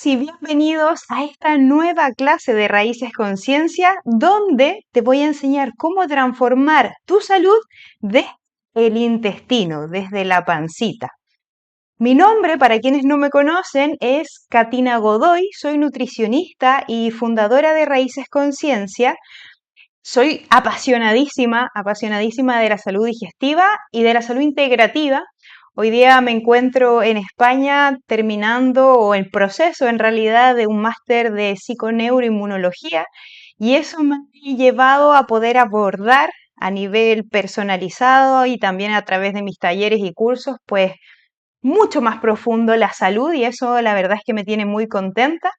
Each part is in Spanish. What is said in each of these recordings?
Y bienvenidos a esta nueva clase de Raíces Conciencia, donde te voy a enseñar cómo transformar tu salud desde el intestino, desde la pancita. Mi nombre, para quienes no me conocen, es Katina Godoy, soy nutricionista y fundadora de Raíces Conciencia. Soy apasionadísima de la salud digestiva y de la salud integrativa. Hoy día me encuentro en España terminando o en proceso en realidad de un máster de psiconeuroinmunología y eso me ha llevado a poder abordar a nivel personalizado y también a través de mis talleres y cursos, pues mucho más profundo la salud y eso la verdad es que me tiene muy contenta.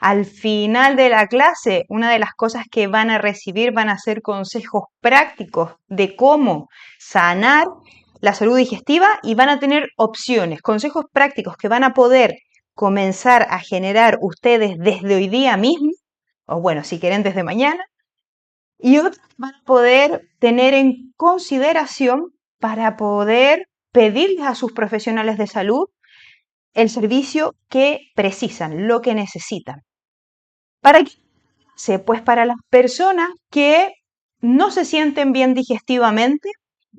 Al final de la clase, una de las cosas que van a recibir van a ser consejos prácticos de cómo sanar la salud digestiva y van a tener opciones, consejos prácticos que van a poder comenzar a generar ustedes desde hoy día mismo, o bueno, si quieren desde mañana, y otros van a poder tener en consideración para poder pedirles a sus profesionales de salud el servicio que precisan, lo que necesitan. ¿Para qué? Pues para las personas que no se sienten bien digestivamente,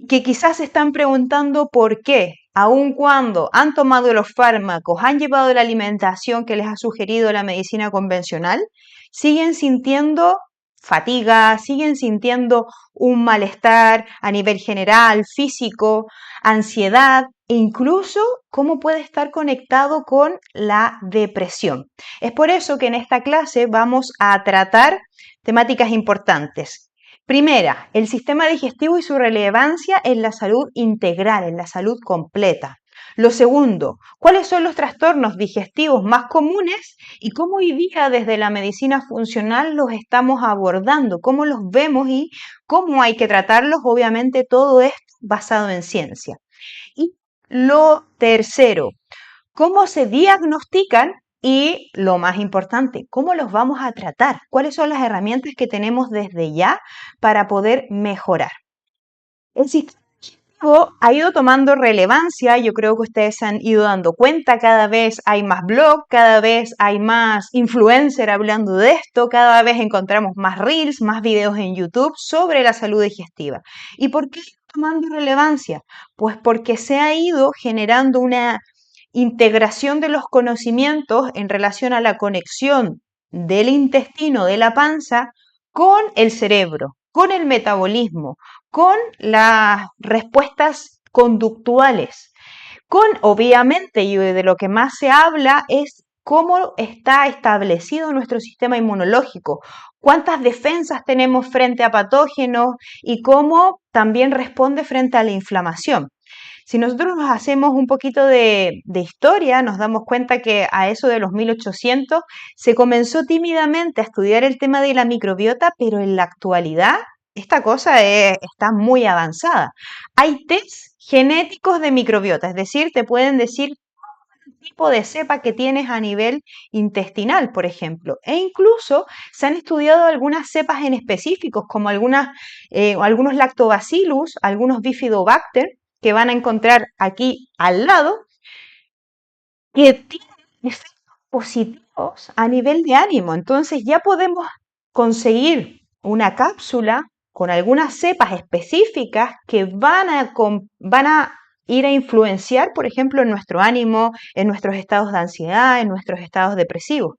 que quizás se están preguntando por qué, aun cuando han tomado los fármacos, han llevado la alimentación que les ha sugerido la medicina convencional, siguen sintiendo fatiga, siguen sintiendo un malestar a nivel general, físico, ansiedad e incluso cómo puede estar conectado con la depresión. Es por eso que en esta clase vamos a tratar temáticas importantes. Primera, el sistema digestivo y su relevancia en la salud integral, en la salud completa. Lo segundo, ¿cuáles son los trastornos digestivos más comunes y cómo hoy día desde la medicina funcional los estamos abordando? ¿Cómo los vemos y cómo hay que tratarlos? Obviamente todo esto basado en ciencia. Y lo tercero, ¿cómo se diagnostican? Y lo más importante, ¿cómo los vamos a tratar? ¿Cuáles son las herramientas que tenemos desde ya para poder mejorar? El sistema digestivo ha ido tomando relevancia, yo creo que ustedes se han ido dando cuenta, cada vez hay más blogs, cada vez hay más influencers hablando de esto, cada vez encontramos más reels, más videos en YouTube sobre la salud digestiva. ¿Y por qué está tomando relevancia? Pues porque se ha ido generando una integración de los conocimientos en relación a la conexión del intestino, de la panza, con el cerebro, con el metabolismo, con las respuestas conductuales, con, obviamente, y de lo que más se habla es cómo está establecido nuestro sistema inmunológico, cuántas defensas tenemos frente a patógenos y cómo también responde frente a la inflamación. Si nosotros nos hacemos un poquito de historia, nos damos cuenta que a eso de los 1800 se comenzó tímidamente a estudiar el tema de la microbiota, pero en la actualidad esta cosa está muy avanzada. Hay test genéticos de microbiota, es decir, te pueden decir el tipo de cepa que tienes a nivel intestinal, por ejemplo. E incluso se han estudiado algunas cepas en específicos, como algunos lactobacillus, algunos bifidobacter, que van a encontrar aquí al lado, que tienen efectos positivos a nivel de ánimo. Entonces ya podemos conseguir una cápsula con algunas cepas específicas que van a ir a influenciar, por ejemplo, en nuestro ánimo, en nuestros estados de ansiedad, en nuestros estados depresivos.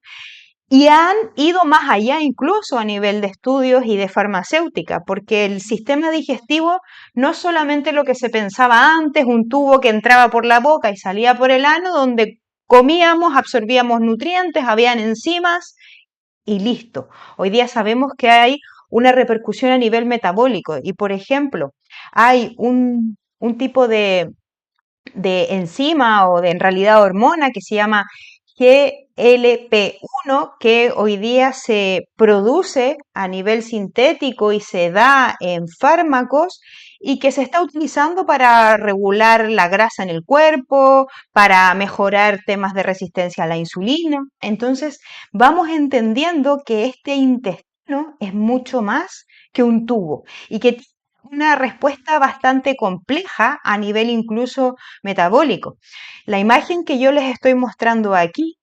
Y han ido más allá incluso a nivel de estudios y de farmacéutica, porque el sistema digestivo no es solamente lo que se pensaba antes, un tubo que entraba por la boca y salía por el ano, donde comíamos, absorbíamos nutrientes, habían enzimas y listo. Hoy día sabemos que hay una repercusión a nivel metabólico y, por ejemplo, hay un tipo de enzima o de en realidad hormona que se llama GLP-1 que hoy día se produce a nivel sintético y se da en fármacos y que se está utilizando para regular la grasa en el cuerpo, para mejorar temas de resistencia a la insulina. Entonces, vamos entendiendo que este intestino es mucho más que un tubo y que tiene una respuesta bastante compleja a nivel incluso metabólico. La imagen que yo les estoy mostrando aquí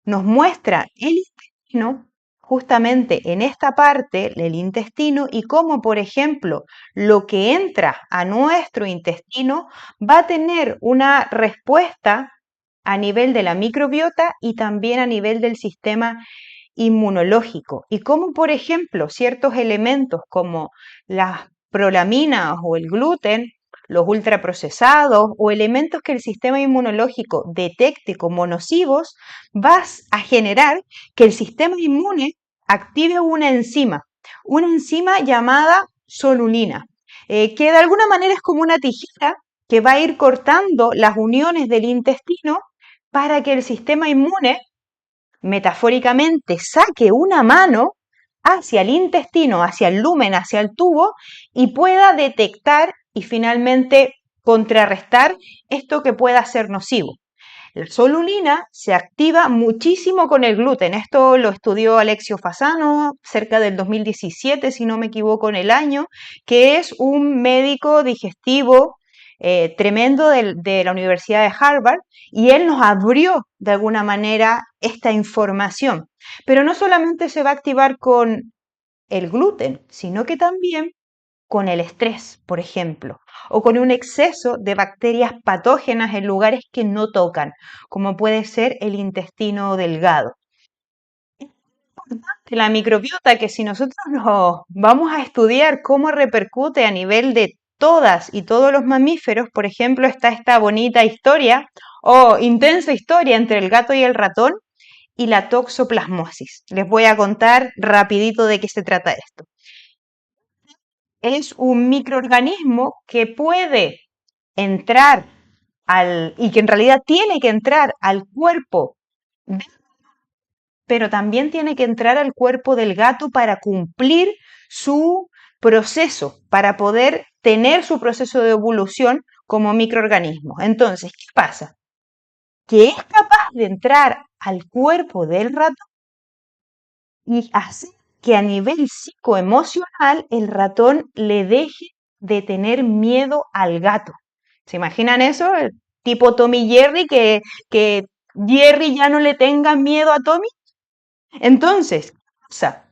nos muestra el intestino, justamente en esta parte del intestino, y cómo, por ejemplo, lo que entra a nuestro intestino va a tener una respuesta a nivel de la microbiota y también a nivel del sistema inmunológico. Y cómo, por ejemplo, ciertos elementos como las prolaminas o el gluten, los ultraprocesados o elementos que el sistema inmunológico detecte como nocivos, vas a generar que el sistema inmune active una enzima llamada solulina, que de alguna manera es como una tijera que va a ir cortando las uniones del intestino para que el sistema inmune metafóricamente saque una mano hacia el intestino, hacia el lumen, hacia el tubo y pueda detectar y finalmente contrarrestar esto que pueda ser nocivo. La solulina se activa muchísimo con el gluten. Esto lo estudió Alexio Fasano cerca del 2017, si no me equivoco en el año, que es un médico digestivo tremendo de la Universidad de Harvard, y él nos abrió de alguna manera esta información. Pero no solamente se va a activar con el gluten, sino que también con el estrés, por ejemplo, o con un exceso de bacterias patógenas en lugares que no tocan, como puede ser el intestino delgado. La microbiota, que si nosotros nos vamos a estudiar cómo repercute a nivel de todas y todos los mamíferos, por ejemplo, está esta bonita historia o intensa historia entre el gato y el ratón y la toxoplasmosis. Les voy a contar rapidito de qué se trata esto. Es un microorganismo que puede entrar y que en realidad tiene que entrar al cuerpo, pero también tiene que entrar al cuerpo del gato para cumplir su proceso, para poder tener su proceso de evolución como microorganismo. Entonces, ¿qué pasa? Que es capaz de entrar al cuerpo del ratón y hacer que a nivel psicoemocional el ratón le deje de tener miedo al gato. ¿Se imaginan eso? El tipo Tommy y Jerry, que Jerry ya no le tenga miedo a Tommy. Entonces, ¿qué pasa?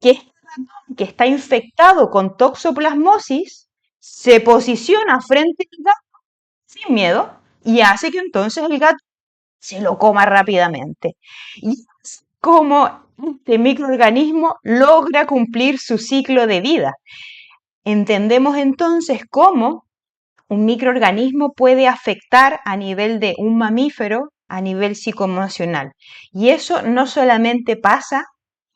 Que este ratón que está infectado con toxoplasmosis se posiciona frente al gato sin miedo y hace que entonces el gato se lo coma rápidamente. Y es como este microorganismo logra cumplir su ciclo de vida. Entendemos entonces cómo un microorganismo puede afectar a nivel de un mamífero, a nivel psicoemocional. Y eso no solamente pasa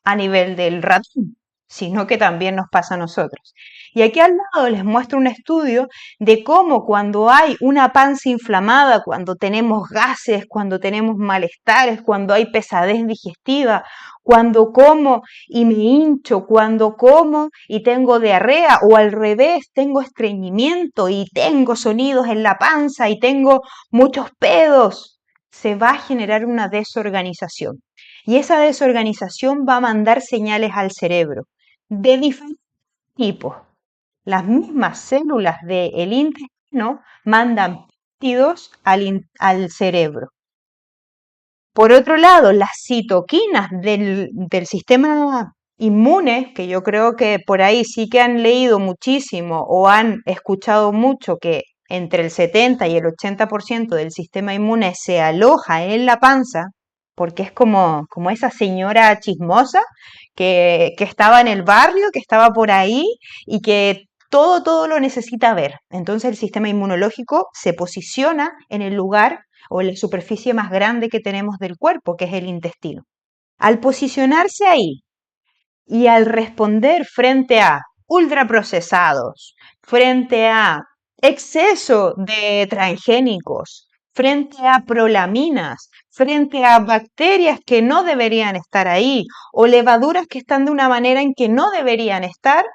a nivel del ratón, sino que también nos pasa a nosotros. Y aquí al lado les muestro un estudio de cómo cuando hay una panza inflamada, cuando tenemos gases, cuando tenemos malestares, cuando hay pesadez digestiva, cuando como y me hincho, cuando como y tengo diarrea, o al revés, tengo estreñimiento y tengo sonidos en la panza y tengo muchos pedos, se va a generar una desorganización. Y esa desorganización va a mandar señales al cerebro de diferentes tipos. Las mismas células del intestino mandan péptidos al cerebro. Por otro lado, las citoquinas del sistema inmune, que yo creo que por ahí sí que han leído muchísimo o han escuchado mucho que entre el 70 y el 80% del sistema inmune se aloja en la panza, porque es como esa señora chismosa que estaba en el barrio, que estaba por ahí y que todo lo necesita ver. Entonces el sistema inmunológico se posiciona en el lugar o la superficie más grande que tenemos del cuerpo, que es el intestino. Al posicionarse ahí y al responder frente a ultraprocesados, frente a exceso de transgénicos, frente a prolaminas, frente a bacterias que no deberían estar ahí o levaduras que están de una manera en que no deberían estar,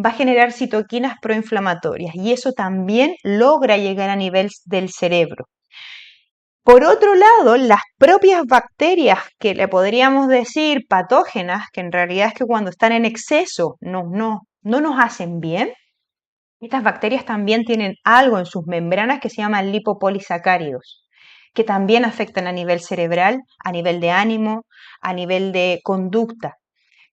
va a generar citoquinas proinflamatorias y eso también logra llegar a nivel del cerebro. Por otro lado, las propias bacterias que le podríamos decir patógenas, que en realidad es que cuando están en exceso no nos hacen bien, estas bacterias también tienen algo en sus membranas que se llaman lipopolisacáridos. que también afectan a nivel cerebral, a nivel de ánimo, a nivel de conducta.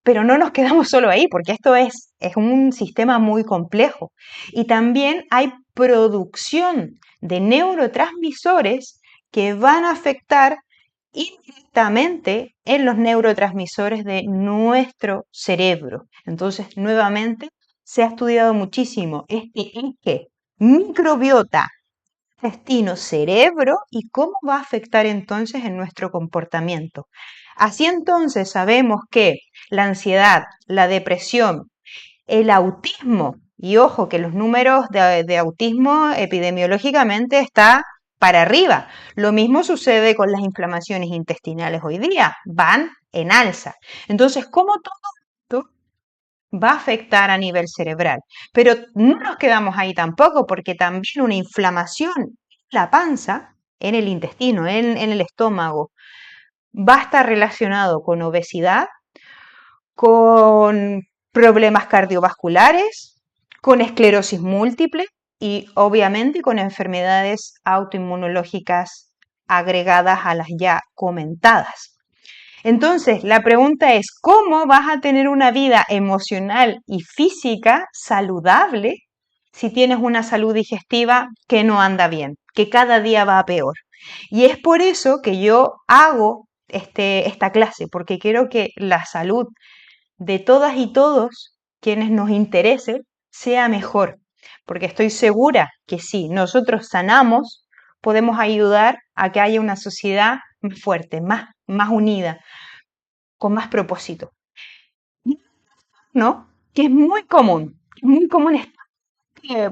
Pero no nos quedamos solo ahí, porque esto es un sistema muy complejo. Y también hay producción de neurotransmisores que van a afectar indirectamente en los neurotransmisores de nuestro cerebro. Entonces, nuevamente, se ha estudiado muchísimo este eje microbiota, intestino, cerebro y cómo va a afectar entonces en nuestro comportamiento. Así entonces sabemos que la ansiedad, la depresión, el autismo, y ojo que los números de autismo epidemiológicamente está para arriba. Lo mismo sucede con las inflamaciones intestinales hoy día, van en alza. Entonces, ¿cómo todo esto va a afectar a nivel cerebral? Pero no nos quedamos ahí tampoco, porque también una inflamación en la panza, en el intestino, en el estómago, va a estar relacionado con obesidad, con problemas cardiovasculares, con esclerosis múltiple y obviamente con enfermedades autoinmunológicas agregadas a las ya comentadas. Entonces, la pregunta es, ¿cómo vas a tener una vida emocional y física saludable si tienes una salud digestiva que no anda bien, que cada día va a peor? Y es por eso que yo hago esta clase, porque quiero que la salud de todas y todos quienes nos interese sea mejor, porque estoy segura que si nosotros sanamos, podemos ayudar a que haya una sociedad más fuerte, más unida, con más propósito, ¿no? Que es muy común esto.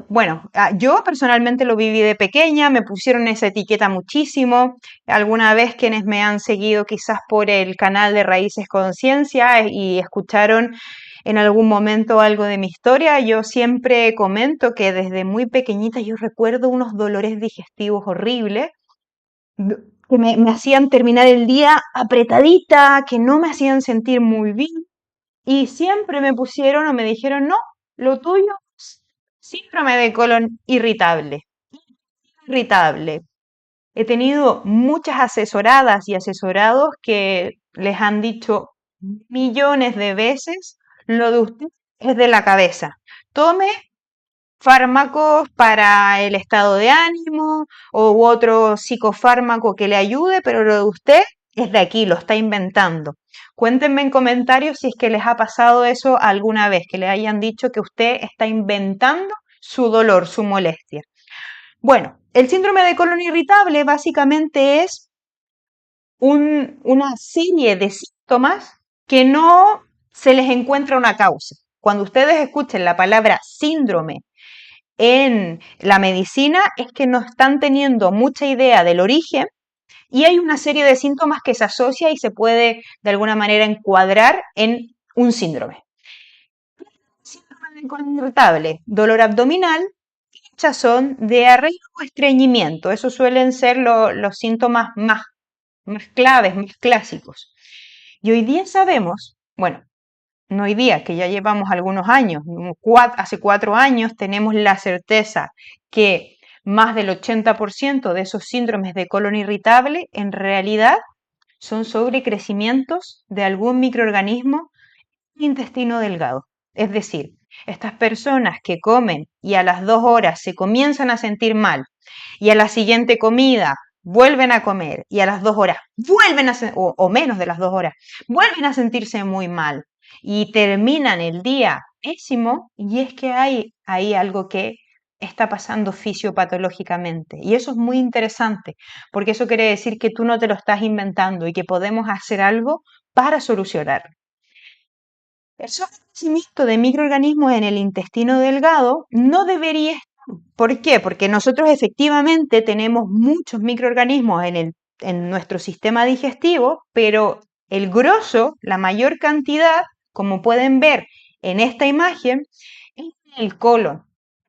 Bueno, yo personalmente lo viví de pequeña, me pusieron esa etiqueta muchísimo. Alguna vez quienes me han seguido quizás por el canal de Raíces Conciencia y escucharon en algún momento algo de mi historia, yo siempre comento que desde muy pequeñita yo recuerdo unos dolores digestivos horribles que me hacían terminar el día apretadita, que no me hacían sentir muy bien. Y siempre me pusieron o me dijeron, no, lo tuyo es síndrome de colon irritable. Irritable. He tenido muchas asesoradas y asesorados que les han dicho millones de veces, lo de usted es de la cabeza. Tome fármacos para el estado de ánimo u otro psicofármaco que le ayude, pero lo de usted es de aquí, lo está inventando. Cuéntenme en comentarios si es que les ha pasado eso alguna vez, que le hayan dicho que usted está inventando su dolor, su molestia. Bueno, el síndrome de colon irritable básicamente es una serie de síntomas que no se les encuentra una causa. Cuando ustedes escuchen la palabra síndrome en la medicina es que no están teniendo mucha idea del origen y hay una serie de síntomas que se asocia y se puede de alguna manera encuadrar en un síndrome. Síndrome de colon irritable, dolor abdominal, hinchazón, diarrea o estreñimiento. Esos suelen ser los síntomas más claves, más clásicos. Y hoy día sabemos, bueno, no hoy día, que ya llevamos algunos años, hace 4 años tenemos la certeza que más del 80% de esos síndromes de colon irritable en realidad son sobrecrecimientos de algún microorganismo intestino delgado. Es decir, estas personas que comen y a las 2 horas se comienzan a sentir mal y a la siguiente comida vuelven a comer y a las 2 horas vuelven o menos de las 2 horas, vuelven a sentirse muy mal y terminan el día pésimo, y es que hay ahí algo que está pasando fisiopatológicamente. Y eso es muy interesante, porque eso quiere decir que tú no te lo estás inventando y que podemos hacer algo para solucionarlo. El sobrecrecimiento de microorganismos en el intestino delgado no debería estar. ¿Por qué? Porque nosotros efectivamente tenemos muchos microorganismos en nuestro sistema digestivo, pero el grosso, la mayor cantidad, como pueden ver en esta imagen, es en el colon.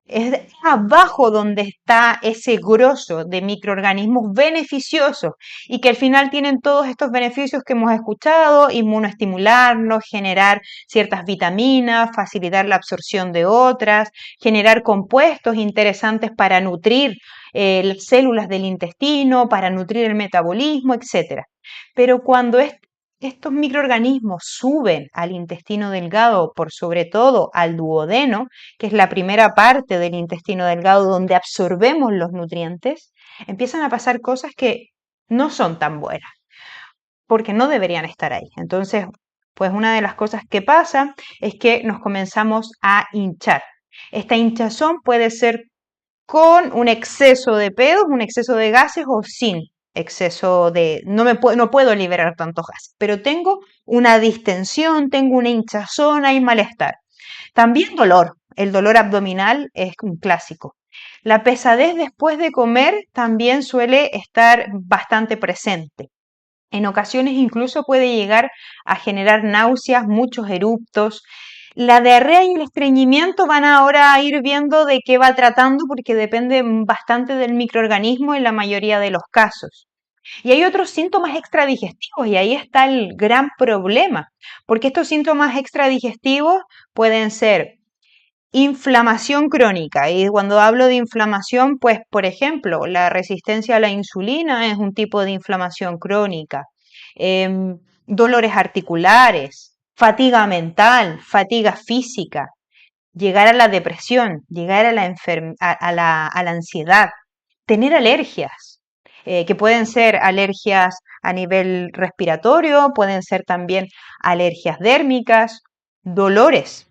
Es abajo donde está ese grosso de microorganismos beneficiosos y que al final tienen todos estos beneficios que hemos escuchado: inmunoestimularnos, generar ciertas vitaminas, facilitar la absorción de otras, generar compuestos interesantes para nutrir las células del intestino, para nutrir el metabolismo, etcétera. Pero cuando estos microorganismos suben al intestino delgado, por sobre todo al duodeno, que es la primera parte del intestino delgado donde absorbemos los nutrientes, empiezan a pasar cosas que no son tan buenas, porque no deberían estar ahí. Entonces, pues una de las cosas que pasa es que nos comenzamos a hinchar. Esta hinchazón puede ser con un exceso de pedos, un exceso de gases, o sin exceso de, no puedo liberar tantos gases, pero tengo una distensión, tengo una hinchazón, hay malestar. También dolor. El dolor abdominal es un clásico. La pesadez después de comer también suele estar bastante presente. En ocasiones incluso puede llegar a generar náuseas, muchos eructos. La diarrea y el estreñimiento van ahora a ir viendo de qué va tratando, porque depende bastante del microorganismo en la mayoría de los casos. Y hay otros síntomas extradigestivos, y ahí está el gran problema, porque estos síntomas extradigestivos pueden ser inflamación crónica. Y cuando hablo de inflamación, pues por ejemplo, la resistencia a la insulina es un tipo de inflamación crónica. Dolores articulares, fatiga mental, fatiga física, llegar a la depresión, llegar a la ansiedad, tener alergias, que pueden ser alergias a nivel respiratorio, pueden ser también alergias dérmicas, dolores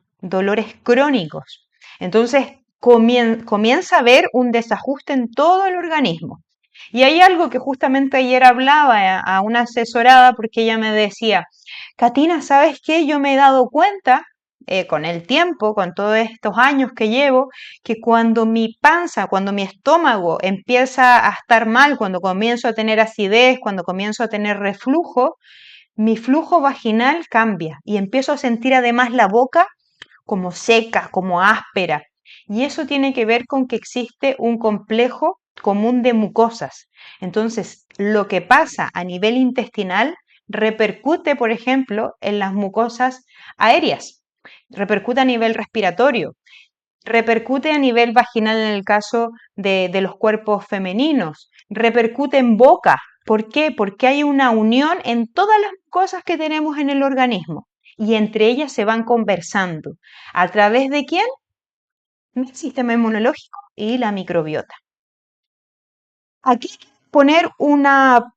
crónicos. Entonces comienza a haber un desajuste en todo el organismo. Y hay algo que justamente ayer hablaba a una asesorada, porque ella me decía: Katina, ¿sabes qué? Yo me he dado cuenta con el tiempo, con todos estos años que llevo, que cuando mi panza, cuando mi estómago empieza a estar mal, cuando comienzo a tener acidez, cuando comienzo a tener reflujo, mi flujo vaginal cambia y empiezo a sentir además la boca como seca, como áspera. Y eso tiene que ver con que existe un complejo común de mucosas. Entonces, lo que pasa a nivel intestinal repercute, por ejemplo, en las mucosas aéreas, repercute a nivel respiratorio, repercute a nivel vaginal en el caso de los cuerpos femeninos, repercute en boca. ¿Por qué? Porque hay una unión en todas las cosas que tenemos en el organismo y entre ellas se van conversando. ¿A través de quién? El sistema inmunológico y la microbiota. Aquí hay que poner una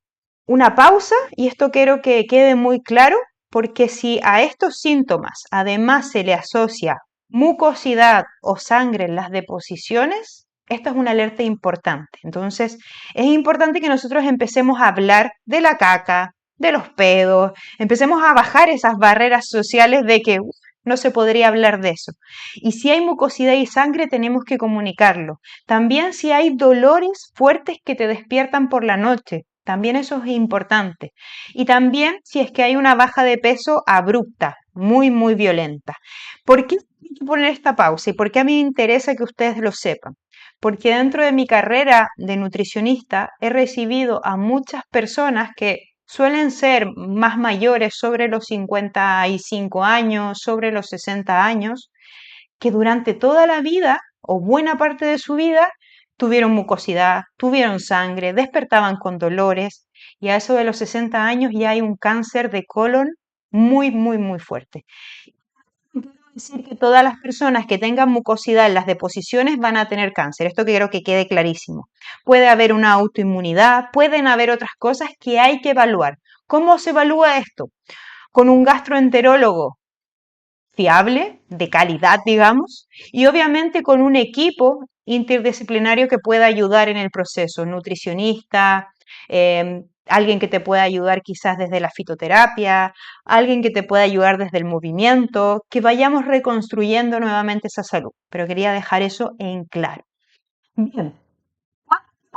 pausa, y esto quiero que quede muy claro, porque si a estos síntomas además se le asocia mucosidad o sangre en las deposiciones, esta es una alerta importante. Entonces, es importante que nosotros empecemos a hablar de la caca, de los pedos, empecemos a bajar esas barreras sociales de que no se podría hablar de eso. Y si hay mucosidad y sangre, tenemos que comunicarlo. También si hay dolores fuertes que te despiertan por la noche, también eso es importante. Y también si es que hay una baja de peso abrupta, muy, muy violenta. ¿Por qué hay que poner esta pausa y por qué a mí me interesa que ustedes lo sepan? Porque dentro de mi carrera de nutricionista he recibido a muchas personas que suelen ser más mayores, sobre los 55 años, sobre los 60 años, que durante toda la vida o buena parte de su vida tuvieron mucosidad, tuvieron sangre, despertaban con dolores, y a eso de los 60 años ya hay un cáncer de colon muy, muy, muy fuerte. No quiero decir que todas las personas que tengan mucosidad en las deposiciones van a tener cáncer. Esto quiero que quede clarísimo. Puede haber una autoinmunidad, pueden haber otras cosas que hay que evaluar. ¿Cómo se evalúa esto? Con un gastroenterólogo fiable, de calidad, digamos, y obviamente con un equipo interdisciplinario que pueda ayudar en el proceso: nutricionista, alguien que te pueda ayudar quizás desde la fitoterapia, alguien que te pueda ayudar desde el movimiento, que vayamos reconstruyendo nuevamente esa salud. Pero quería dejar eso en claro. Bien.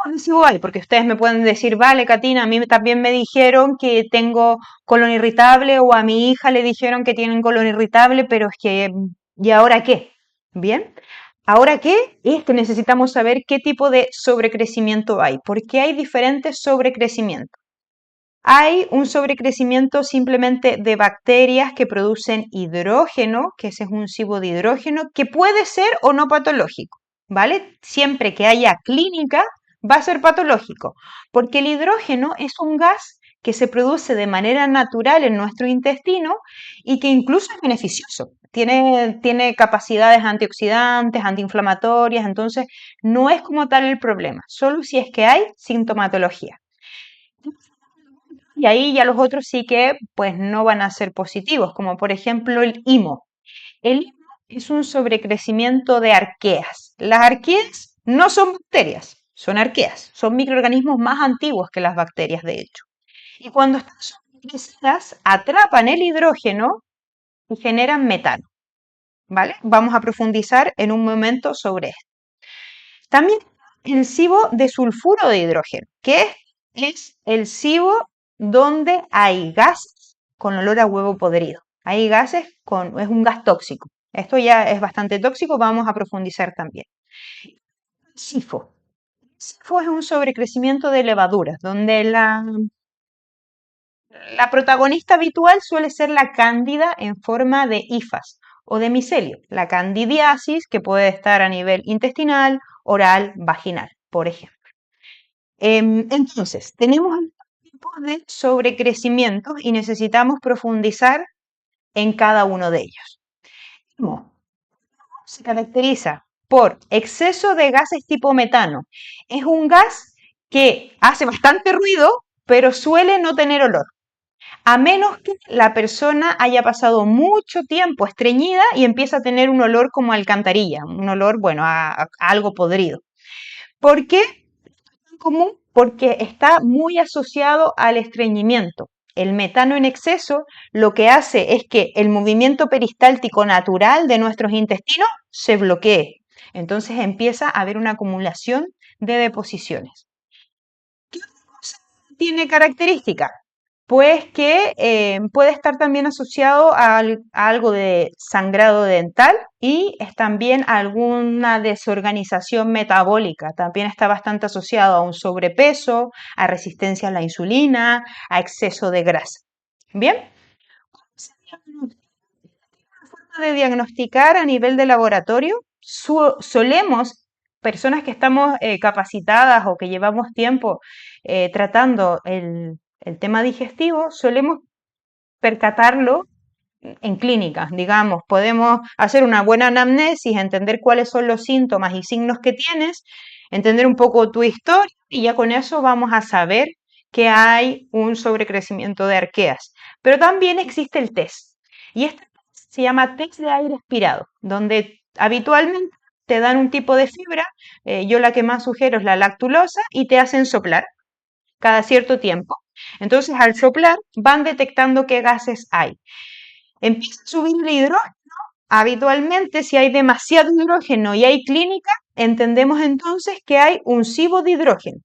Adhesivo hay, porque ustedes me pueden decir: vale, Katina, a mí también me dijeron que tengo colon irritable, o a mi hija le dijeron que tienen colon irritable, pero es que, ¿y ahora qué? Bien, ¿Ahora qué? Es que necesitamos saber qué tipo de sobrecrecimiento hay, porque hay diferentes sobrecrecimientos. Hay un sobrecrecimiento simplemente de bacterias que producen hidrógeno, que ese es un cibo de hidrógeno, que puede ser o no patológico, ¿vale? Siempre que haya clínica va a ser patológico, porque el hidrógeno es un gas que se produce de manera natural en nuestro intestino y que incluso es beneficioso. Tiene capacidades antioxidantes, antiinflamatorias, entonces no es como tal el problema, solo si es que hay sintomatología. Y ahí ya los otros sí que pues no van a ser positivos, como por ejemplo el IMO. El IMO es un sobrecrecimiento de arqueas. Las arqueas no son bacterias, son arqueas, son microorganismos más antiguos que las bacterias, de hecho. Y cuando están sobrecrecidas, atrapan el hidrógeno y generan metano, ¿vale? Vamos a profundizar en un momento sobre esto. También el cibo de sulfuro de hidrógeno, que es el cibo donde hay gases con olor a huevo podrido. Hay gases es un gas tóxico. Esto ya es bastante tóxico, vamos a profundizar también. SIFO. SIFO es un sobrecrecimiento de levaduras, donde la protagonista habitual suele ser la cándida en forma de hifas o de micelio, la candidiasis que puede estar a nivel intestinal, oral, vaginal, por ejemplo. Entonces, tenemos tipos de sobrecrecimientos y necesitamos profundizar en cada uno de ellos. ¿Cómo? Se caracteriza por exceso de gases tipo metano. Es un gas que hace bastante ruido, pero suele no tener olor, a menos que la persona haya pasado mucho tiempo estreñida y empieza a tener un olor como a alcantarilla, un olor, bueno, a algo podrido. ¿Por qué? Común porque está muy asociado al estreñimiento. El metano en exceso lo que hace es que el movimiento peristáltico natural de nuestros intestinos se bloquee. Entonces empieza a haber una acumulación de deposiciones. ¿Qué otra cosa tiene característica? Pues que puede estar también asociado a algo de sangrado dental y es también alguna desorganización metabólica. También está bastante asociado a un sobrepeso, a resistencia a la insulina, a exceso de grasa. Bien, forma de diagnosticar a nivel de laboratorio, solemos, personas que estamos capacitadas o que llevamos tiempo tratando el tema digestivo, solemos percatarlo en clínicas, digamos, podemos hacer una buena anamnesis, entender cuáles son los síntomas y signos que tienes, entender un poco tu historia y ya con eso vamos a saber que hay un sobrecrecimiento de arqueas. Pero también existe el test y este se llama test de aire expirado, donde habitualmente te dan un tipo de fibra, yo la que más sugiero es la lactulosa y te hacen soplar cada cierto tiempo. Entonces, al soplar, van detectando qué gases hay. Empieza a subir el hidrógeno. Habitualmente, si hay demasiado hidrógeno y hay clínica, entendemos entonces que hay un cibo de hidrógeno.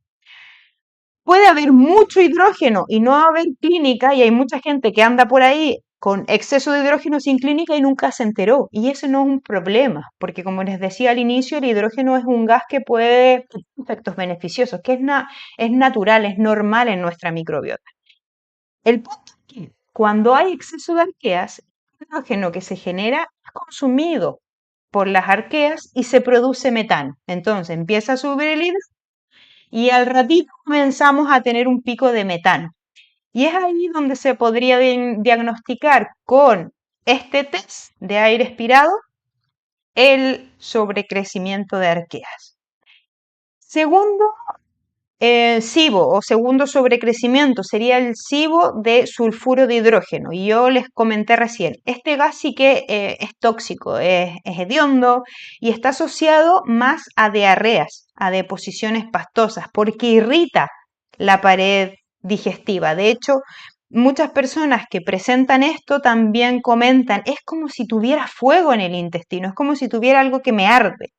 Puede haber mucho hidrógeno y no haber clínica, y hay mucha gente que anda por ahí con exceso de hidrógeno sin clínica y nunca se enteró. Y ese no es un problema, porque como les decía al inicio, el hidrógeno es un gas que puede tener efectos beneficiosos, que es natural, es normal en nuestra microbiota. El punto es que cuando hay exceso de arqueas, el hidrógeno que se genera es consumido por las arqueas y se produce metano. Entonces empieza a subir el hidrógeno y al ratito comenzamos a tener un pico de metano. Y es ahí donde se podría diagnosticar con este test de aire expirado el sobrecrecimiento de arqueas. Segundo, SIBO o segundo sobrecrecimiento sería el SIBO de sulfuro de hidrógeno. Y yo les comenté recién, este gas sí que es tóxico, es hediondo y está asociado más a diarreas, a deposiciones pastosas, porque irrita la pared digestiva. De hecho, muchas personas que presentan esto también comentan, es como si tuviera fuego en el intestino, es como si tuviera algo que me arde.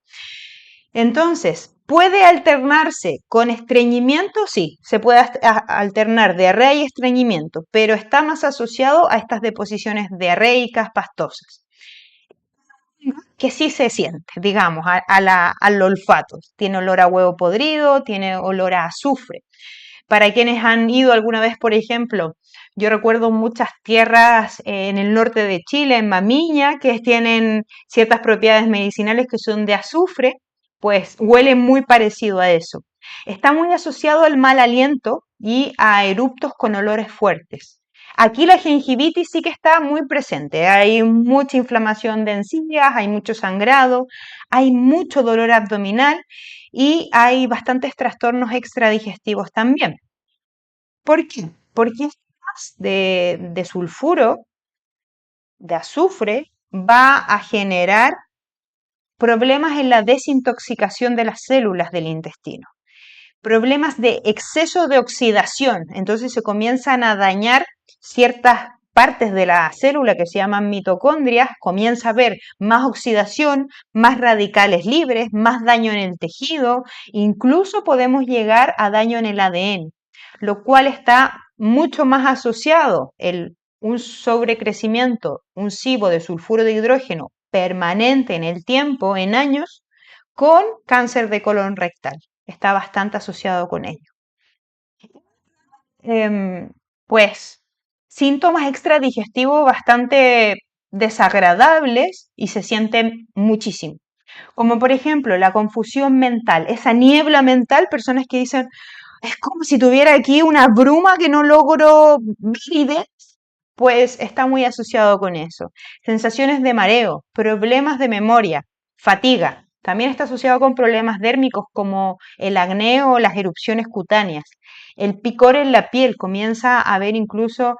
Entonces, ¿puede alternarse con estreñimiento? Sí, se puede alternar diarrea y estreñimiento, pero está más asociado a estas deposiciones diarreicas pastosas. que sí se siente, digamos, al olfato. Tiene olor a huevo podrido, tiene olor a azufre. Para quienes han ido alguna vez, por ejemplo, yo recuerdo muchas tierras en el norte de Chile, en Mamiña, que tienen ciertas propiedades medicinales que son de azufre, pues huele muy parecido a eso. Está muy asociado al mal aliento y a eruptos con olores fuertes. Aquí la gingivitis sí que está muy presente. Hay mucha inflamación de encías, hay mucho sangrado, hay mucho dolor abdominal y hay bastantes trastornos extradigestivos también. ¿Por qué? Porque este gas de sulfuro, de azufre, va a generar problemas en la desintoxicación de las células del intestino, problemas de exceso de oxidación. Entonces se comienzan a dañar ciertas partes de la célula que se llaman mitocondrias, comienza a haber más oxidación, más radicales libres, más daño en el tejido, incluso podemos llegar a daño en el ADN, lo cual está mucho más asociado un sobrecrecimiento, un SIBO de sulfuro de hidrógeno permanente en el tiempo, en años, con cáncer de colon rectal. Está bastante asociado con ello. Em, pues síntomas extradigestivos bastante desagradables y se sienten muchísimo. Como por ejemplo la confusión mental, esa niebla mental, personas que dicen, es como si tuviera aquí una bruma que no logro ver ideas, pues está muy asociado con eso. Sensaciones de mareo, problemas de memoria, fatiga. También está asociado con problemas dérmicos como el acné o las erupciones cutáneas. El picor en la piel, comienza a haber incluso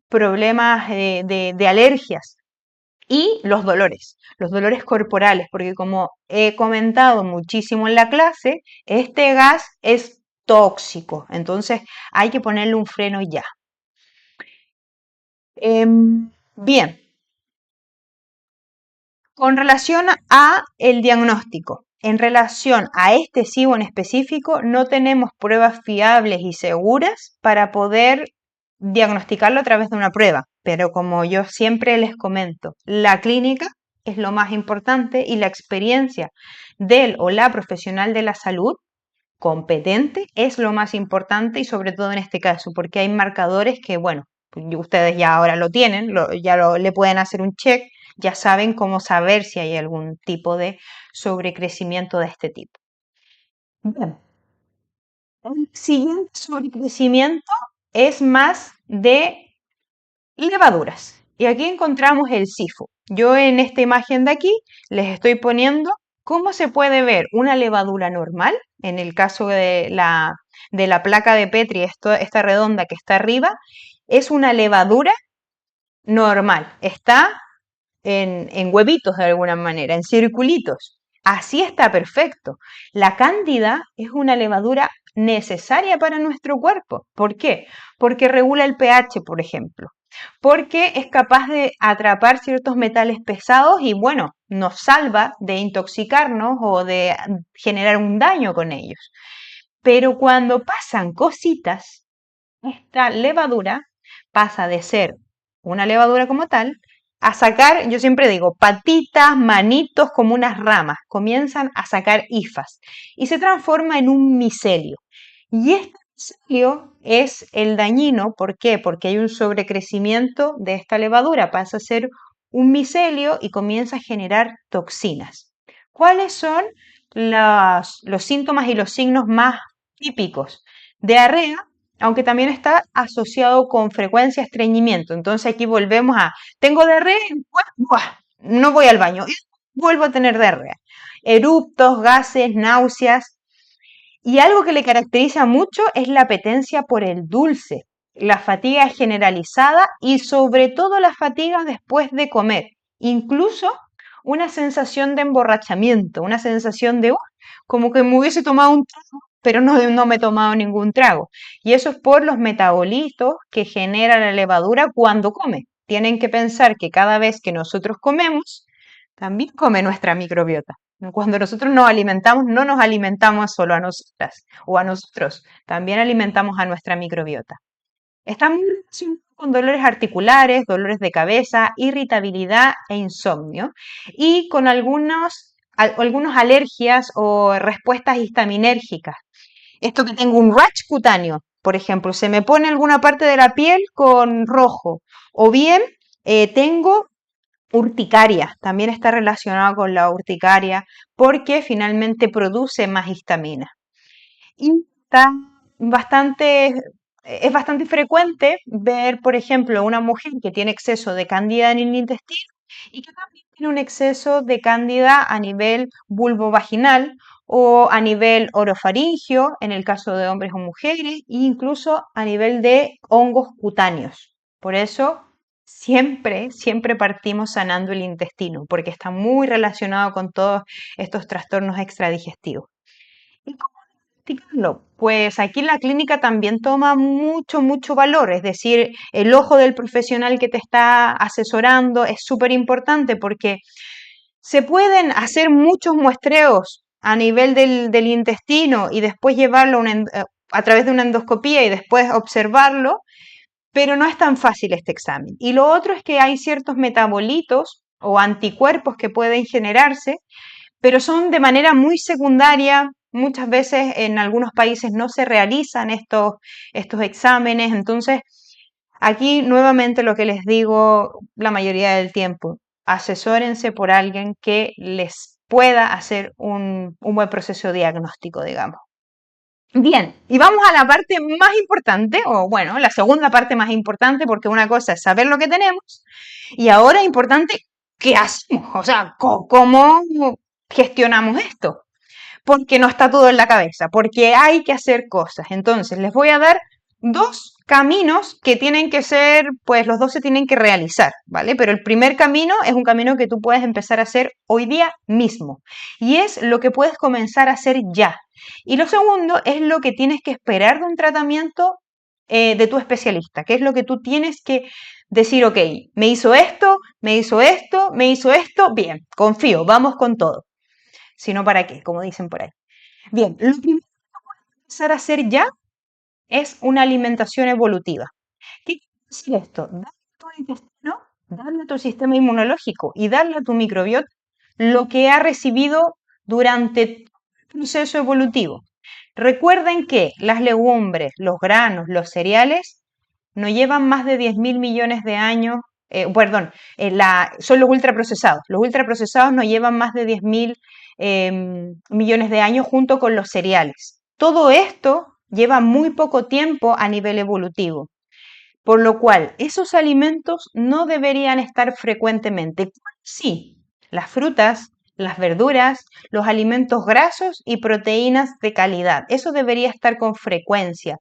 problemas de alergias. Y los dolores corporales, porque como he comentado muchísimo en la clase, este gas es tóxico, entonces hay que ponerle un freno ya. Bien, con relación a el diagnóstico, en relación a este SIBO en específico, no tenemos pruebas fiables y seguras para poder diagnosticarlo a través de una prueba, pero como yo siempre les comento, la clínica es lo más importante y la experiencia del o la profesional de la salud competente es lo más importante y sobre todo en este caso, porque hay marcadores que, bueno, pues ustedes ya ahora lo tienen, le pueden hacer un check, ya saben cómo saber si hay algún tipo de sobrecrecimiento de este tipo. Bien, el siguiente sobrecrecimiento es más de levaduras. Y aquí encontramos el SIFO. Yo en esta imagen de aquí les estoy poniendo cómo se puede ver una levadura normal, en el caso de la placa de Petri, esta redonda que está arriba, es una levadura normal, está en huevitos de alguna manera, en circulitos. Así está perfecto. La cándida es una levadura necesaria para nuestro cuerpo. ¿Por qué? Porque regula el pH, por ejemplo. Porque es capaz de atrapar ciertos metales pesados y, bueno, nos salva de intoxicarnos o de generar un daño con ellos. Pero cuando pasan cositas, esta levadura pasa de ser una levadura como tal a sacar, yo siempre digo, patitas, manitos como unas ramas, comienzan a sacar hifas y se transforma en un micelio. Y este micelio es el dañino, ¿por qué? Porque hay un sobrecrecimiento de esta levadura, pasa a ser un micelio y comienza a generar toxinas. ¿Cuáles son los síntomas y los signos más típicos? Diarrea, aunque también está asociado con frecuencia a estreñimiento. Entonces aquí volvemos a, tengo diarrea, ¡buah! No voy al baño, y vuelvo a tener diarrea. Eruptos, gases, náuseas. Y algo que le caracteriza mucho es la apetencia por el dulce, la fatiga generalizada y sobre todo la fatiga después de comer. Incluso una sensación de emborrachamiento, una sensación de, como que me hubiese tomado un trago, pero no me he tomado ningún trago. Y eso es por los metabolitos que genera la levadura cuando come. Tienen que pensar que cada vez que nosotros comemos, también come nuestra microbiota. Cuando nosotros nos alimentamos, no nos alimentamos solo a nosotras o a nosotros, también alimentamos a nuestra microbiota. Está muy relacionado con dolores articulares, dolores de cabeza, irritabilidad e insomnio, y con algunas alergias o respuestas histaminérgicas. Esto que tengo un rash cutáneo, por ejemplo, se me pone alguna parte de la piel con rojo, o bien tengo urticaria, también está relacionado con la urticaria porque finalmente produce más histamina. Y está bastante, es bastante frecuente ver, por ejemplo, una mujer que tiene exceso de cándida en el intestino y que también tiene un exceso de cándida a nivel vulvovaginal o a nivel orofaringio, en el caso de hombres o mujeres, e incluso a nivel de hongos cutáneos. Por eso, siempre partimos sanando el intestino, porque está muy relacionado con todos estos trastornos extradigestivos. ¿Y cómo diagnosticarlo? Pues aquí la clínica también toma mucho valor, es decir, el ojo del profesional que te está asesorando es súper importante porque se pueden hacer muchos muestreos a nivel del intestino y después llevarlo a través de una endoscopía y después observarlo, pero no es tan fácil este examen. Y lo otro es que hay ciertos metabolitos o anticuerpos que pueden generarse, pero son de manera muy secundaria. Muchas veces en algunos países no se realizan estos exámenes. Entonces, aquí nuevamente lo que les digo la mayoría del tiempo, asesórense por alguien que les pueda hacer un buen proceso diagnóstico, digamos. Bien, y vamos a la parte más importante, o bueno, la segunda parte más importante, porque una cosa es saber lo que tenemos y ahora es importante qué hacemos, o sea, cómo gestionamos esto, porque no está todo en la cabeza, porque hay que hacer cosas. Entonces, les voy a dar dos caminos que tienen que ser, pues los dos se tienen que realizar, ¿vale? Pero el primer camino es un camino que tú puedes empezar a hacer hoy día mismo y es lo que puedes comenzar a hacer ya. Y lo segundo es lo que tienes que esperar de un tratamiento de tu especialista, que es lo que tú tienes que decir, ok, me hizo esto, me hizo esto, me hizo esto, bien, confío, vamos con todo. Si no, ¿para qué? Como dicen por ahí. Bien, lo primero que puedes empezar a hacer ya es una alimentación evolutiva. ¿Qué quiere decir esto? Darle a tu intestino, darle a tu sistema inmunológico y darle a tu microbiota lo que ha recibido durante el proceso evolutivo. Recuerden que las legumbres, los granos, los cereales no llevan más de 10.000 millones de años, perdón, son los ultraprocesados. Los ultraprocesados no llevan más de 10.000 millones de años junto con los cereales. Todo esto lleva muy poco tiempo a nivel evolutivo, por lo cual esos alimentos no deberían estar frecuentemente. Sí, las frutas, las verduras, los alimentos grasos y proteínas de calidad. Eso debería estar con frecuencia.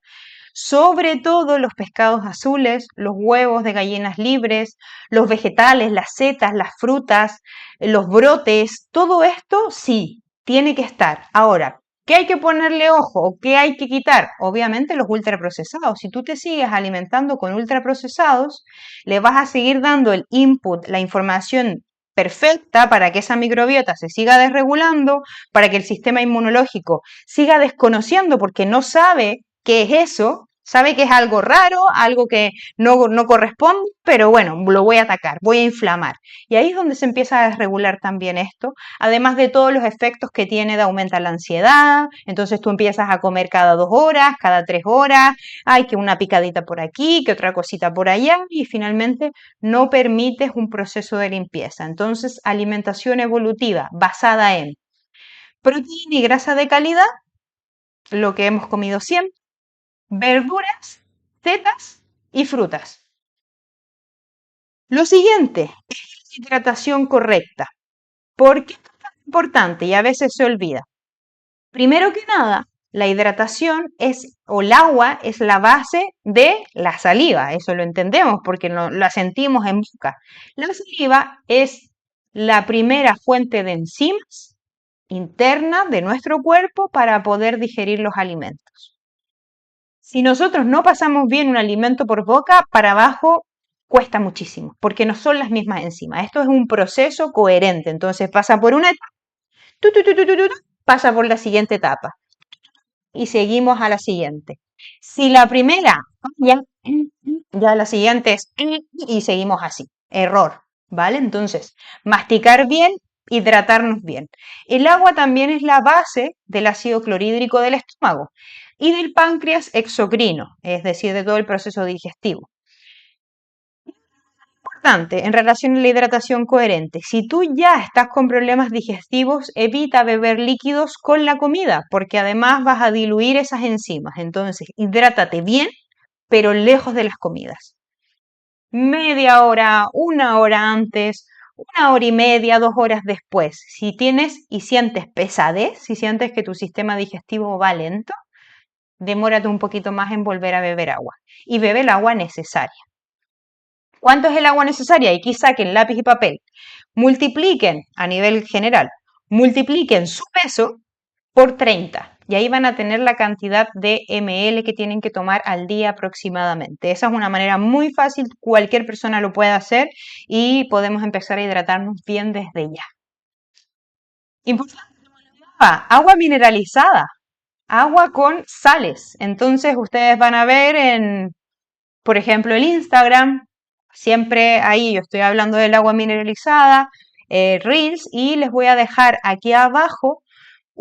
Sobre todo los pescados azules, los huevos de gallinas libres, los vegetales, las setas, las frutas, los brotes, todo esto sí, tiene que estar. Ahora, ¿qué hay que ponerle ojo o qué hay que quitar? Obviamente los ultraprocesados. Si tú te sigues alimentando con ultraprocesados, le vas a seguir dando el input, la información perfecta para que esa microbiota se siga desregulando, para que el sistema inmunológico siga desconociendo porque no sabe qué es eso, sabe que es algo raro, algo que no corresponde, pero bueno, lo voy a atacar, voy a inflamar. Y ahí es donde se empieza a desregular también esto, además de todos los efectos que tiene de aumentar la ansiedad, entonces tú empiezas a comer cada 2 horas, cada 3 horas, hay que una picadita por aquí, que otra cosita por allá, y finalmente no permites un proceso de limpieza. Entonces, alimentación evolutiva basada en proteína y grasa de calidad, lo que hemos comido siempre, verduras, setas y frutas. Lo siguiente es la hidratación correcta. ¿Por qué es tan importante? Y a veces se olvida. Primero que nada, la hidratación o el agua es la base de la saliva. Eso lo entendemos porque la sentimos en boca. La saliva es la primera fuente de enzimas interna de nuestro cuerpo para poder digerir los alimentos. Si nosotros no pasamos bien un alimento por boca, para abajo cuesta muchísimo, porque no son las mismas enzimas. Esto es un proceso coherente, entonces pasa por una etapa, pasa por la siguiente etapa y seguimos a la siguiente. Si la primera falla, ya la siguiente es y seguimos así. Error, ¿vale? Entonces, masticar bien, hidratarnos bien. El agua también es la base del ácido clorhídrico del estómago y del páncreas exocrino, es decir, de todo el proceso digestivo. Importante en relación a la hidratación coherente. Si tú ya estás con problemas digestivos, evita beber líquidos con la comida, porque además vas a diluir esas enzimas. Entonces, hidrátate bien, pero lejos de las comidas. Media hora, una hora antes, una hora y media, 2 horas después. Si tienes y sientes pesadez, si sientes que tu sistema digestivo va lento, demórate un poquito más en volver a beber agua. Y bebe el agua necesaria. ¿Cuánto es el agua necesaria? Aquí saquen lápiz y papel. Multipliquen a nivel general, multipliquen su peso por 30 y ahí van a tener la cantidad de ml que tienen que tomar al día aproximadamente. Esa es una manera muy fácil, cualquier persona lo puede hacer y podemos empezar a hidratarnos bien desde ya. Importante, agua mineralizada, agua con sales. Entonces ustedes van a ver en, por ejemplo, el Instagram, siempre ahí yo estoy hablando del agua mineralizada, Reels, y les voy a dejar aquí abajo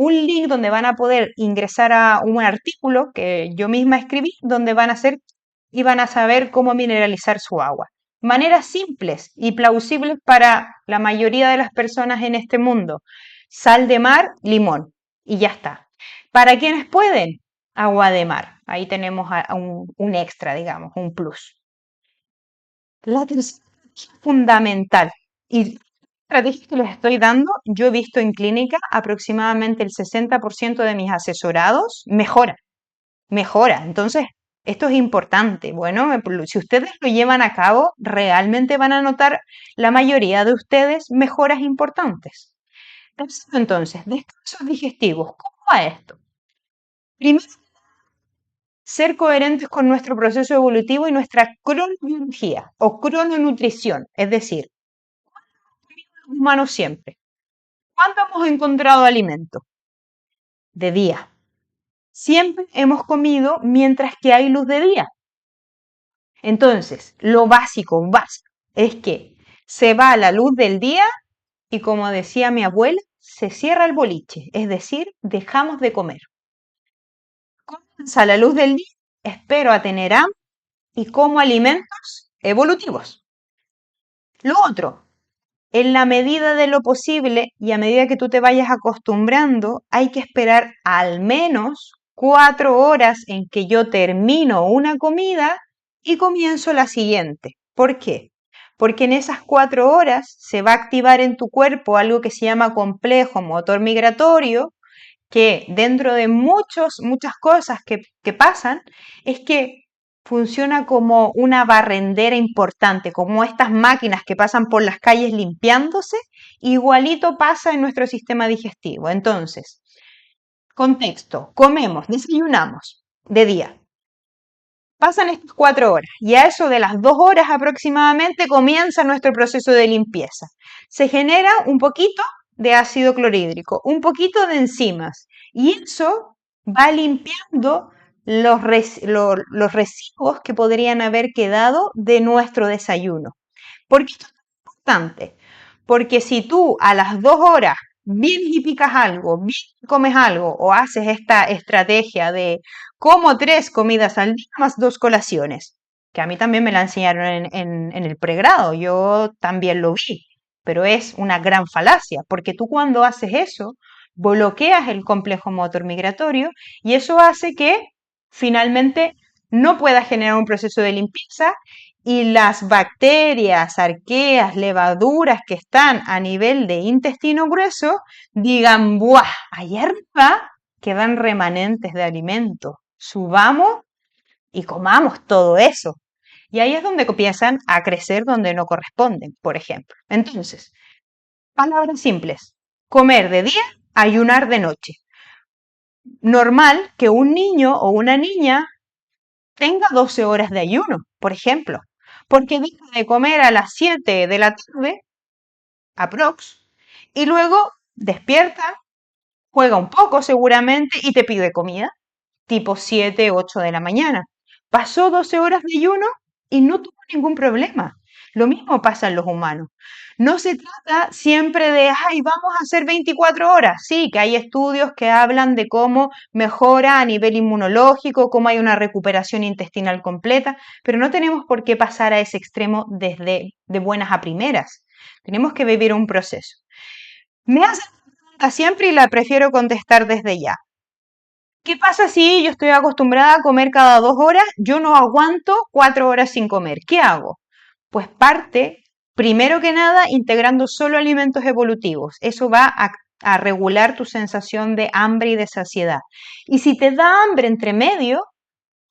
un link donde van a poder ingresar a un artículo que yo misma escribí, donde van a hacer y van a saber cómo mineralizar su agua. Maneras simples y plausibles para la mayoría de las personas en este mundo. Sal de mar, limón y ya está. Para quienes pueden, agua de mar. Ahí tenemos un extra, digamos, un plus. La tercera es fundamental y estrategias que les estoy dando, yo he visto en clínica aproximadamente el 60% de mis asesorados mejora. Entonces, esto es importante. Bueno, si ustedes lo llevan a cabo, realmente van a notar la mayoría de ustedes mejoras importantes. Entonces, descansos digestivos. ¿Cómo va esto? Primero, ser coherentes con nuestro proceso evolutivo y nuestra cronobiología o crononutrición, es decir, humanos siempre. ¿Cuándo hemos encontrado alimento? De día. Siempre hemos comido mientras que hay luz de día. Entonces, lo básico es que se va la luz del día y como decía mi abuela, se cierra el boliche, es decir, dejamos de comer. Comienza la luz del día, espero a tener hambre y como alimentos evolutivos. Lo otro, en la medida de lo posible y a medida que tú te vayas acostumbrando, hay que esperar al menos 4 horas en que yo termino una comida y comienzo la siguiente. ¿Por qué? Porque en esas 4 horas se va a activar en tu cuerpo algo que se llama complejo motor migratorio, que dentro de muchas cosas que pasan, es que funciona como una barrendera importante, como estas máquinas que pasan por las calles limpiándose, igualito pasa en nuestro sistema digestivo. Entonces, contexto, comemos, desayunamos de día. Pasan estas 4 horas y a eso de las 2 horas aproximadamente comienza nuestro proceso de limpieza. Se genera un poquito de ácido clorhídrico, un poquito de enzimas y eso va limpiando los residuos que podrían haber quedado de nuestro desayuno. ¿Por qué esto es importante? Porque si tú a las 2 horas vienes y picas algo, vienes y comes algo o haces esta estrategia de como 3 comidas al día más 2 colaciones, que a mí también me la enseñaron en el pregrado, yo también lo vi, pero es una gran falacia, porque tú cuando haces eso, bloqueas el complejo motor migratorio y eso hace que finalmente no puedas generar un proceso de limpieza y las bacterias, arqueas, levaduras que están a nivel de intestino grueso digan, ¡buah! Allá arriba quedan remanentes de alimento. Subamos y comamos todo eso. Y ahí es donde empiezan a crecer donde no corresponden, por ejemplo. Entonces, palabras simples. Comer de día, ayunar de noche. Normal que un niño o una niña tenga 12 horas de ayuno, por ejemplo, porque deja de comer a las 7 de la tarde, aprox, y luego despierta, juega un poco seguramente y te pide comida. tipo 7, 8 de la mañana. Pasó 12 horas de ayuno y no tuvo ningún problema. Lo mismo pasa en los humanos. No se trata siempre de, ay, vamos a hacer 24 horas. Sí, que hay estudios que hablan de cómo mejora a nivel inmunológico, cómo hay una recuperación intestinal completa, pero no tenemos por qué pasar a ese extremo desde de buenas a primeras. Tenemos que vivir un proceso. Me hacen la pregunta siempre y la prefiero contestar desde ya. ¿Qué pasa si yo estoy acostumbrada a comer cada 2 horas? Yo no aguanto 4 horas sin comer. ¿Qué hago? Pues parte, primero que nada, integrando solo alimentos evolutivos. Eso va a regular tu sensación de hambre y de saciedad. Y si te da hambre entre medio,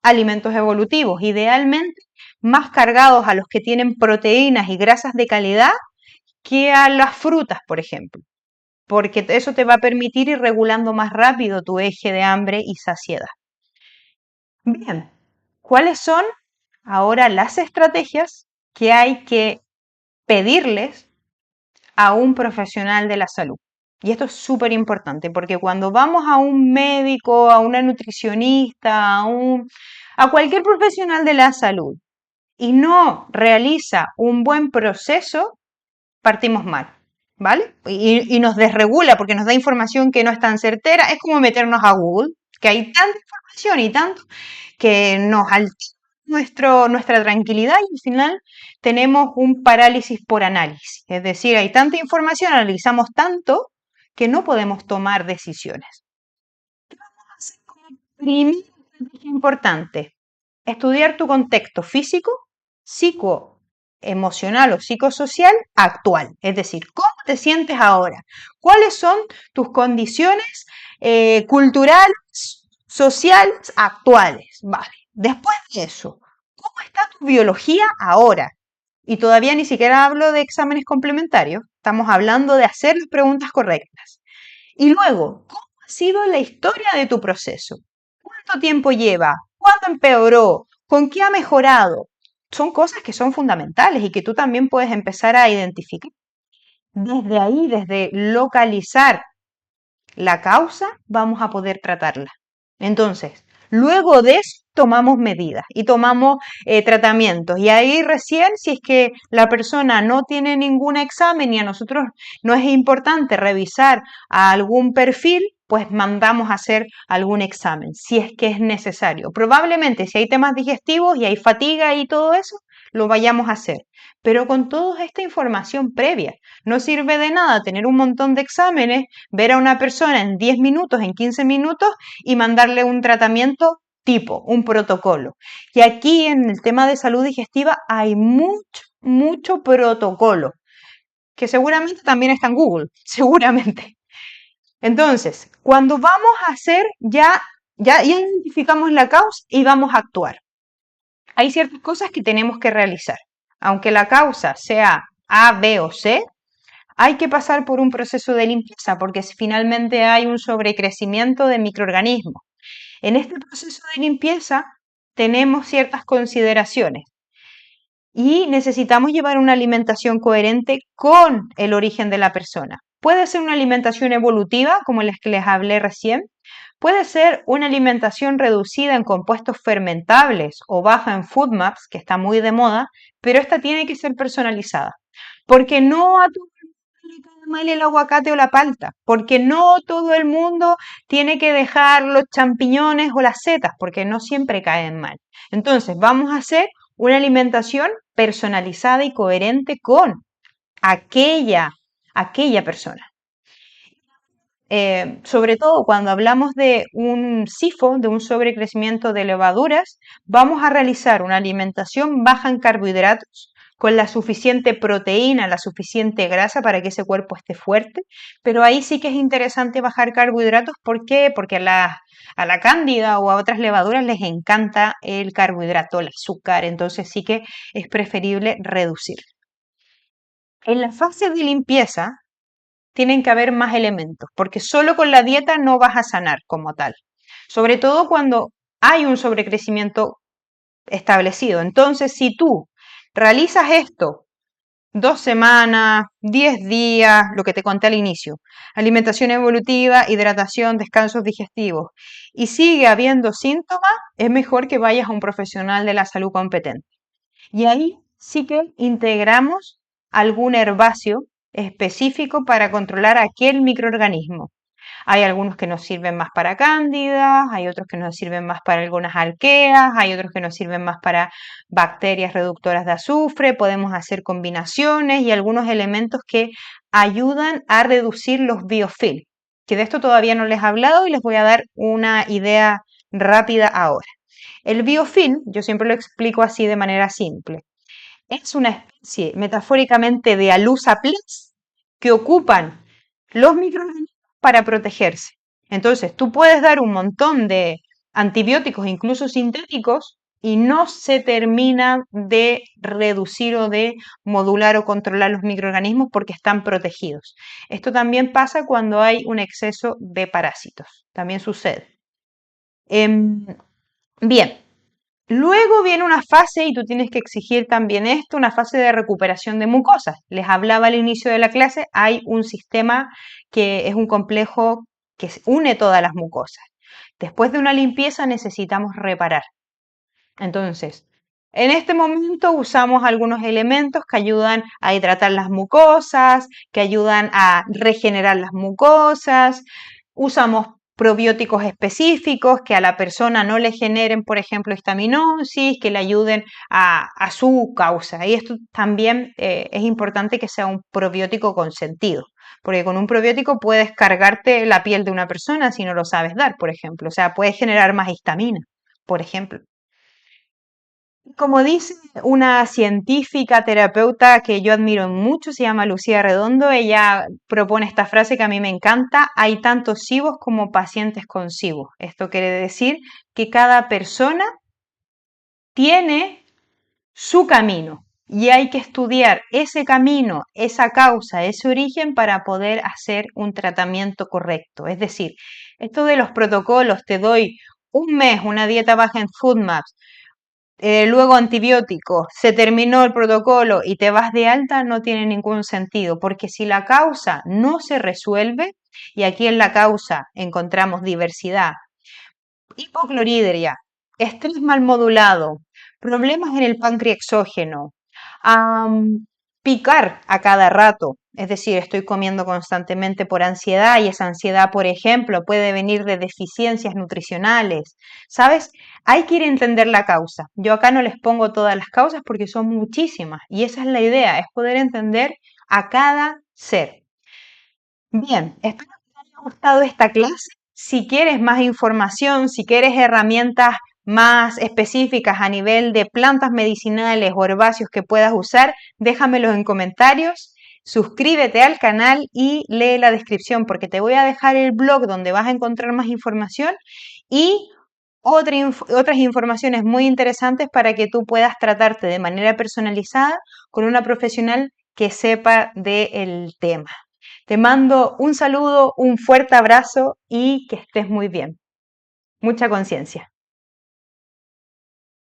alimentos evolutivos, idealmente más cargados a los que tienen proteínas y grasas de calidad que a las frutas, por ejemplo, porque eso te va a permitir ir regulando más rápido tu eje de hambre y saciedad. Bien, ¿cuáles son ahora las estrategias que hay que pedirles a un profesional de la salud? Y esto es súper importante porque cuando vamos a un médico, a una nutricionista, a cualquier profesional de la salud y no realiza un buen proceso, partimos mal, ¿vale? Y nos desregula porque nos da información que no es tan certera. Es como meternos a Google, que hay tanta información y tanto que nos altera nuestra tranquilidad y al final tenemos un parálisis por análisis. Es decir, hay tanta información, analizamos tanto que no podemos tomar decisiones. ¿Qué vamos a hacer como primera estrategia importante? Estudiar tu contexto físico, psicoemocional o psicosocial actual. Es decir, ¿cómo te sientes ahora? ¿Cuáles son tus condiciones culturales, sociales, actuales? Vale. Después de eso, ¿cómo está tu biología ahora? Y todavía ni siquiera hablo de exámenes complementarios. Estamos hablando de hacer las preguntas correctas. Y luego, ¿cómo ha sido la historia de tu proceso? ¿Cuánto tiempo lleva? ¿Cuándo empeoró? ¿Con qué ha mejorado? Son cosas que son fundamentales y que tú también puedes empezar a identificar. Desde ahí, desde localizar la causa, vamos a poder tratarla. Entonces, luego de eso, tomamos medidas y tomamos tratamientos. Y ahí recién, si es que la persona no tiene ningún examen y a nosotros no es importante revisar a algún perfil, pues mandamos a hacer algún examen, si es que es necesario. Probablemente si hay temas digestivos y hay fatiga y todo eso, lo vayamos a hacer. Pero con toda esta información previa, no sirve de nada tener un montón de exámenes, ver a una persona en 10 minutos, en 15 minutos y mandarle un tratamiento tipo, un protocolo. Y aquí en el tema de salud digestiva hay mucho, mucho protocolo, que seguramente también está en Google, seguramente. Entonces, cuando vamos a hacer, ya identificamos la causa y vamos a actuar. Hay ciertas cosas que tenemos que realizar. Aunque la causa sea A, B o C, hay que pasar por un proceso de limpieza porque si finalmente hay un sobrecrecimiento de microorganismos. En este proceso de limpieza tenemos ciertas consideraciones y necesitamos llevar una alimentación coherente con el origen de la persona. Puede ser una alimentación evolutiva, como las que les hablé recién. Puede ser una alimentación reducida en compuestos fermentables o baja en FODMAPs, que está muy de moda, pero esta tiene que ser personalizada. Porque no a todo el mundo le cae mal el aguacate o la palta, porque no todo el mundo tiene que dejar los champiñones o las setas, porque no siempre caen mal. Entonces, vamos a hacer una alimentación personalizada y coherente con aquella persona. Sobre todo cuando hablamos de un SIFO, de un sobrecrecimiento de levaduras, vamos a realizar una alimentación baja en carbohidratos, con la suficiente proteína, la suficiente grasa para que ese cuerpo esté fuerte, pero ahí sí que es interesante bajar carbohidratos. ¿Por qué? Porque a la cándida o a otras levaduras les encanta el carbohidrato, el azúcar, entonces sí que es preferible reducir. En la fase de limpieza, tienen que haber más elementos, porque solo con la dieta no vas a sanar como tal, sobre todo cuando hay un sobrecrecimiento establecido. Entonces, si tú realizas esto 2 semanas, 10 días, lo que te conté al inicio. Alimentación evolutiva, hidratación, descansos digestivos. Y sigue habiendo síntomas, es mejor que vayas a un profesional de la salud competente. Y ahí sí que integramos algún herbáceo específico para controlar aquel microorganismo. Hay algunos que nos sirven más para cándidas, hay otros que nos sirven más para algunas alqueas, hay otros que nos sirven más para bacterias reductoras de azufre, podemos hacer combinaciones y algunos elementos que ayudan a reducir los biofilms, que de esto todavía no les he hablado y les voy a dar una idea rápida ahora. El biofilm, yo siempre lo explico así de manera simple, es una especie metafóricamente de alusaplex que ocupan los microorganismos para protegerse. Entonces, tú puedes dar un montón de antibióticos, incluso sintéticos, y no se termina de reducir o de modular o controlar los microorganismos porque están protegidos. Esto también pasa cuando hay un exceso de parásitos. También sucede. Bien, luego viene una fase, y tú tienes que exigir también esto, una fase de recuperación de mucosas. Les hablaba al inicio de la clase, hay un sistema que es un complejo que une todas las mucosas. Después de una limpieza necesitamos reparar. Entonces, en este momento usamos algunos elementos que ayudan a hidratar las mucosas, que ayudan a regenerar las mucosas. Usamos probióticos específicos que a la persona no le generen, por ejemplo, histaminosis, que le ayuden a su causa. Y esto también es importante que sea un probiótico con sentido, porque con un probiótico puedes cargarte la piel de una persona si no lo sabes dar, por ejemplo. O sea, puedes generar más histamina, por ejemplo. Como dice una científica terapeuta que yo admiro mucho, se llama Lucía Redondo, ella propone esta frase que a mí me encanta: hay tantos SIBOs como pacientes con SIBO. Esto quiere decir que cada persona tiene su camino y hay que estudiar ese camino, esa causa, ese origen para poder hacer un tratamiento correcto. Es decir, esto de los protocolos, te doy un mes una dieta baja en FoodMaps, luego antibióticos, se terminó el protocolo y te vas de alta, no tiene ningún sentido, porque si la causa no se resuelve, y aquí en la causa encontramos diversidad: hipocloridria, estrés mal modulado, problemas en el páncreas exógeno, picar a cada rato, es decir, estoy comiendo constantemente por ansiedad y esa ansiedad, por ejemplo, puede venir de deficiencias nutricionales, ¿sabes? Hay que ir a entender la causa. Yo acá no les pongo todas las causas porque son muchísimas y esa es la idea, es poder entender a cada ser. Bien, espero que te haya gustado esta clase. Si quieres más información, si quieres herramientas más específicas a nivel de plantas medicinales o herbáceos que puedas usar, déjamelos en comentarios. Suscríbete al canal y lee la descripción porque te voy a dejar el blog donde vas a encontrar más información y otras informaciones muy interesantes para que tú puedas tratarte de manera personalizada con una profesional que sepa del tema. Te mando un saludo, un fuerte abrazo y que estés muy bien. Mucha conciencia.